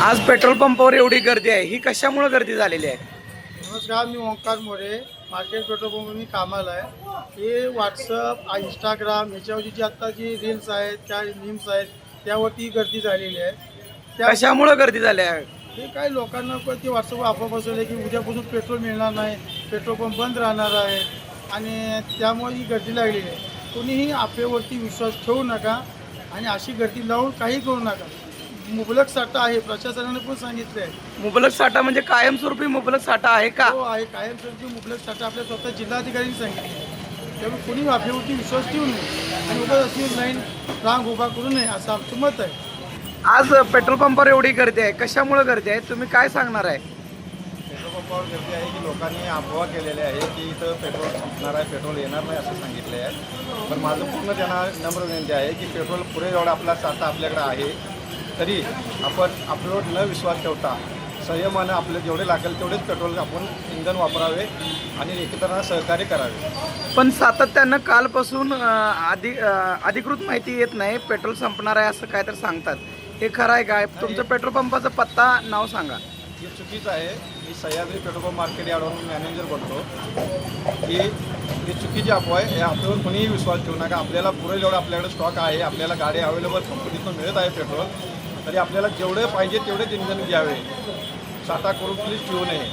आज पेट्रोल पंपावर एवढी गर्दी आहे, ही कशामुळे गर्दी झालेली आहे? नमस्कार, मी Omkar More, market petrol pump मी कामाला आहे. हे व्हॉट्सअप, इंस्टाग्राम याच्यावरची जी आत्ता जी रील्स आहेत, त्या मीम्स आहेत, त्यावरती गर्दी झालेली आहे. कशामुळे गर्दी झाली आहे? हे काय लोकांना पण ते व्हॉट्सअपवर अफवा बसवले की उद्यापासून पेट्रोल मिळणार नाही, पेट्रोल पंप बंद राहणार आहे आणि त्यामुळे ही गर्दी लागलेली आहे. कोणीही अफवेवरती विश्वास ठेवू नका आणि अशी गर्दी लावून काही करू नका. मुबलक साठा आहे, प्रशासनाने पण सांगितलं आहे. मुबलक साठा म्हणजे कायमस्वरूपी मुबलक साठा आहे का? हो आहे, कायमस्वरूपी मुबलक साठा आपल्या स्वतः जिल्हाधिकाऱ्यांनी सांगितले. त्यामुळे कोणी अफवेवरती विश्वास ठेवू नये आणि उगाच अशी लाईन रांग उभा करू नये असं आमचं मत आहे. आज पेट्रोल पंपावर एवढी गर्दी आहे, कशामुळे गर्दी आहे तुम्ही काय सांगणार आहे? पेट्रोल पंपावर गर्दी आहे की लोकांनी अफवा केलेले आहे की इथं पेट्रोल संपणार आहे, पेट्रोल येणार नाही असं सांगितले आहे. पण माझं पूर्ण त्यांना नम्र विनंती आहे की पेट्रोल पुरे एवढा आपला साठा आपल्याकडे आहे, तरी आपण आपल्यावर न विश्वास ठेवता संयमानं आपलं जेवढे लागेल तेवढेच पेट्रोल आपण इंधन वापरावे आणि एकमेकांना सहकार्य करावे. पण सातत्यानं कालपासून अधिकृत माहिती येत नाही, पेट्रोल संपणार आहे असं काय तर सांगतात. हे खरं आहे काय? तुमचं पेट्रोल पंपाचा पत्ता नाव सांगा. हे चुकीचं आहे. मी सह्याद्री पेट्रोल पंप मार्केट यार्डवरून मॅनेजर बोलतो ही चुकीची अफवा आहे. या अफवेवर कोणीही विश्वास ठेवू नका. आपल्याला पुरेल एवढं आपल्याकडे स्टॉक आहे, आपल्याला गाडी अवेलेबल कंपनीतून मिळत आहे पेट्रोल, तरी आपल्याला जेवढे पाहिजे तेवढेच इंधन घ्यावे, साठा करून प्लीज ठेवू नये.